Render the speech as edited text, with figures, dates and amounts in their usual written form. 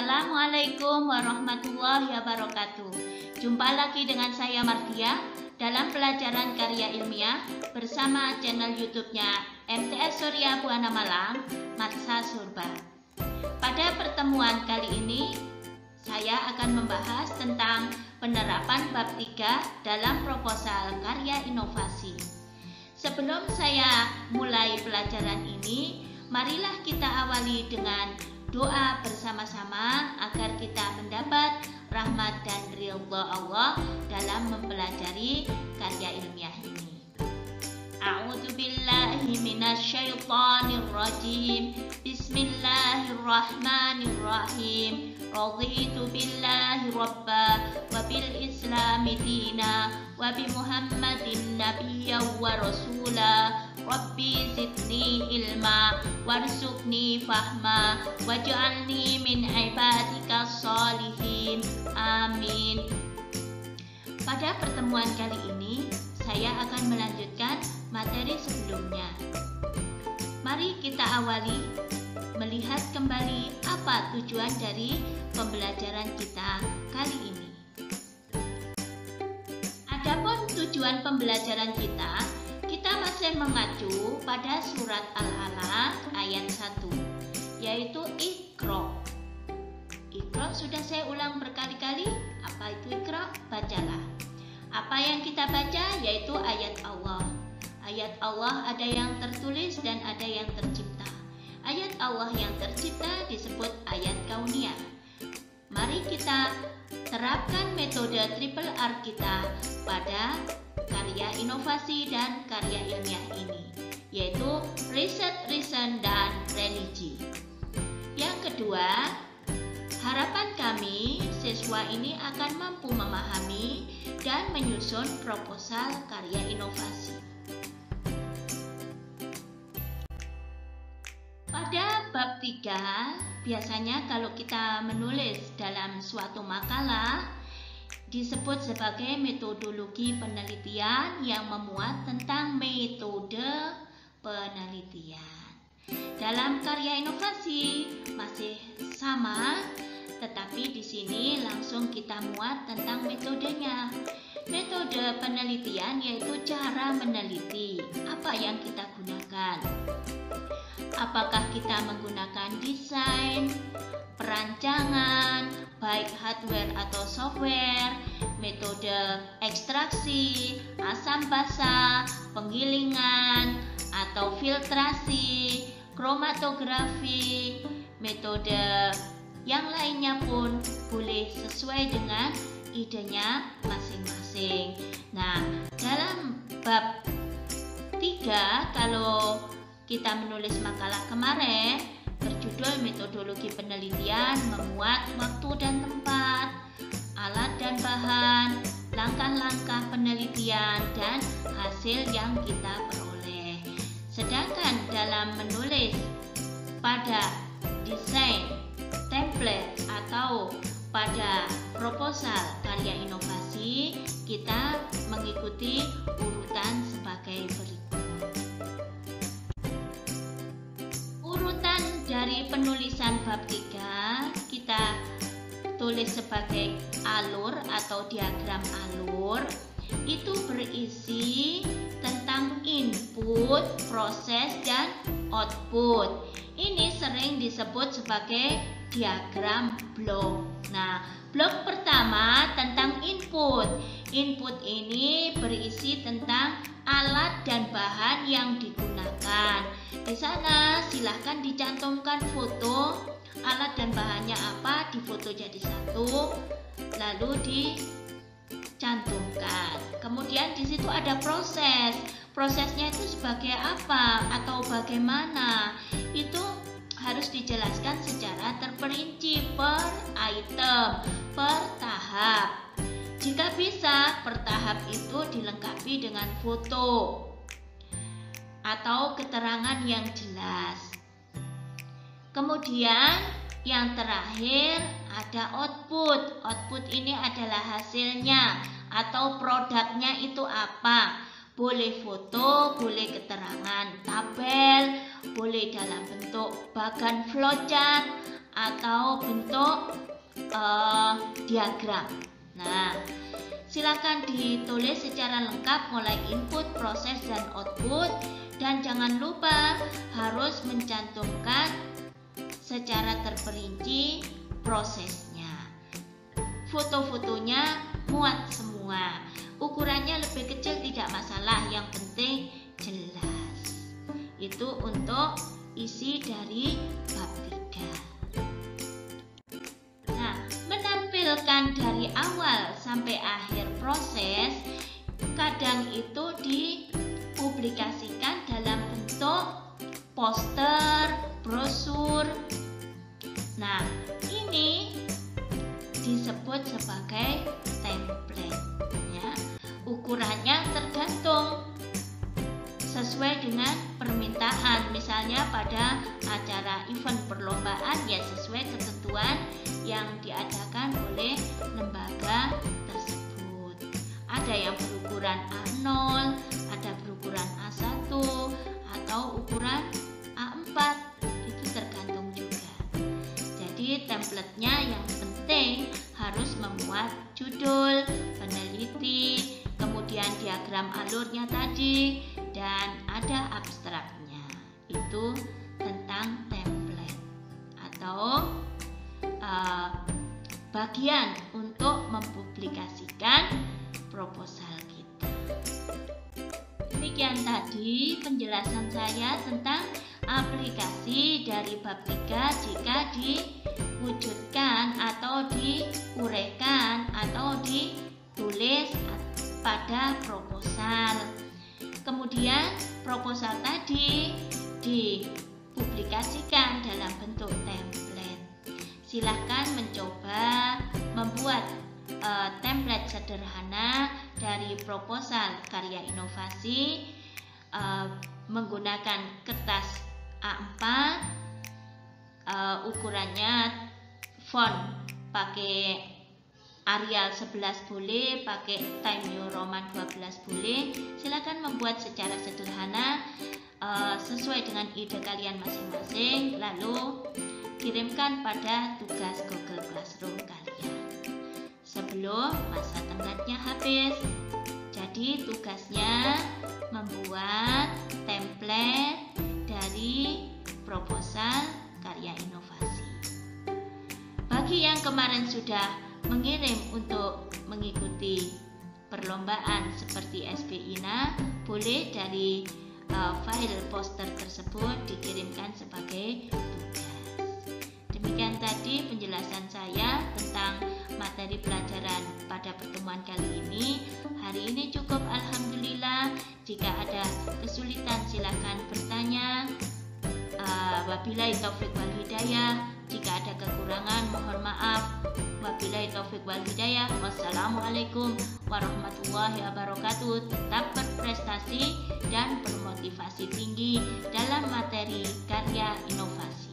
Assalamualaikum warahmatullahi wabarakatuh. Jumpa lagi dengan saya Mardia dalam pelajaran karya ilmiah bersama channel YouTube-nya MTS Surya Buana Malang, Matsa Surba. Pada pertemuan kali ini, saya akan membahas tentang penerapan bab 3 dalam proposal karya inovasi. Sebelum saya mulai pelajaran ini, marilah kita awali dengan doa bersama-sama agar kita mendapat rahmat dan ridha Allah dalam mempelajari karya ilmiah ini. A'udzubillahi minasyaitonir rajim. Bismillahirrahmanirrahim. Raditu billahi rabba wa bil islami dina wa bi Muhammadin nabiyya wa rasula. Rabbi zidni ilma warzuqni fahma waj'alni min ibadika sholihin. Amin. Pada pertemuan kali ini, saya akan melanjutkan materi sebelumnya. Mari kita awali melihat kembali apa tujuan dari pembelajaran kita kali ini. Adapun tujuan pembelajaran kita masih mengacu pada surat Al-Alaq ayat 1, yaitu Iqra. Iqra sudah saya ulang berkali-kali. Apa itu Iqra? Bacalah. Apa yang kita baca yaitu ayat Allah. Ayat Allah ada yang tertulis dan ada yang tercipta. Ayat Allah yang tercipta disebut ayat kauniyah. Mari kita terapkan metode triple R kita pada karya inovasi dan karya ilmiah ini, yaitu riset, reason, dan religi. Yang kedua, harapan kami siswa ini akan mampu memahami dan menyusun proposal karya inovasi. Pada bab 3, biasanya kalau kita menulis dalam suatu makalah, disebut sebagai metodologi penelitian yang memuat tentang metode penelitian. Dalam karya inovasi masih sama, tetapi di sini langsung kita muat tentang metodenya. Metode penelitian yaitu cara meneliti. Apa yang kita gunakan? Apakah kita menggunakan desain, perancangan, baik hardware atau software, metode ekstraksi, asam basa, penggilingan, atau filtrasi, kromatografi, metode yang lainnya pun boleh sesuai dengan idenya masing-masing. Nah, dalam bab 3, kalau kita menulis makalah kemarin berjudul metodologi penelitian, memuat waktu dan tempat, alat dan bahan, langkah-langkah penelitian, dan hasil yang kita peroleh. Sedangkan dalam menulis pada desain, template, atau pada proposal karya inovasi, kita mengikuti urutan sebagai berikut. Dari penulisan bab 3, kita tulis sebagai alur atau diagram alur. Itu berisi tentang input, proses, dan output. Ini sering disebut sebagai diagram blok. Nah, blok pertama tentang input. Input ini berisi tentang alat dan bahan yang digunakan. Di sana silahkan dicantumkan foto alat dan bahannya apa, difoto jadi satu, lalu dicantumkan. Kemudian di situ ada proses. Prosesnya itu sebagai apa atau bagaimana? Itu harus dijelaskan secara terperinci per item, per tahap. Jika bisa, per tahap itu dilengkapi dengan foto atau keterangan yang jelas. Kemudian yang terakhir ada output. Output ini adalah hasilnya atau produknya itu apa. Boleh foto, boleh keterangan, tabel, boleh dalam bentuk bagan flowchart, atau bentuk diagram. Nah, silakan ditulis secara lengkap mulai input, proses, dan output, dan jangan lupa harus mencantumkan secara terperinci prosesnya. Foto-fotonya muat semua. Ukurannya lebih kecil tidak masalah, yang penting jelas. Itu untuk isi dari bab 3. Nah, menampilkan dari awal sampai akhir proses kadang itu dipublikasikan dalam bentuk poster, brosur. Nah, ini disebut sebagai template ya. Ukurannya tergantung sesuai dengan permintaan. Misalnya pada acara event perlombaan ya sesuai ketentuan yang diadakan oleh lembaga tersebut. Ada yang berukuran A0, ada berukuran A1, atau ukuran A4. Itu tergantung juga. Jadi templatenya yang penting harus memuat judul, peneliti, kemudian diagram alurnya tadi, dan ada abstraknya. Itu tentang template atau bagian untuk mempublikasikan proposal kita. Demikian tadi penjelasan saya tentang aplikasi dari bab 3 jika diwujudkan atau diuraikan atau ditulis pada proposal. Kemudian proposal tadi dipublikasikan dalam bentuk template. Silahkan mencoba membuat template sederhana dari proposal karya inovasi menggunakan kertas A4, ukurannya font pakai Arial 11 boleh, pakai Times New Roman 12 boleh. Silakan membuat secara sederhana sesuai dengan ide kalian masing-masing, lalu kirimkan pada tugas Google Classroom kalian sebelum masa tenggatnya habis. Jadi tugasnya membuat template dari proposal karya inovasi. Bagi yang kemarin sudah mengirim untuk mengikuti perlombaan seperti SBINA, boleh dari file poster tersebut dikirimkan sebagai tugas. Demikian tadi penjelasan saya tentang materi pelajaran pada pertemuan kali ini. Hari ini cukup, alhamdulillah. Jika ada kesulitan silakan bertanya. Wabillahi taufik wal hidayah. Jika ada kekurangan mohon maaf. Wabillahi taufik wal hidayah. Wassalamualaikum warahmatullahi wabarakatuh. Tetap berprestasi dan bermotivasi tinggi dalam materi karya inovasi.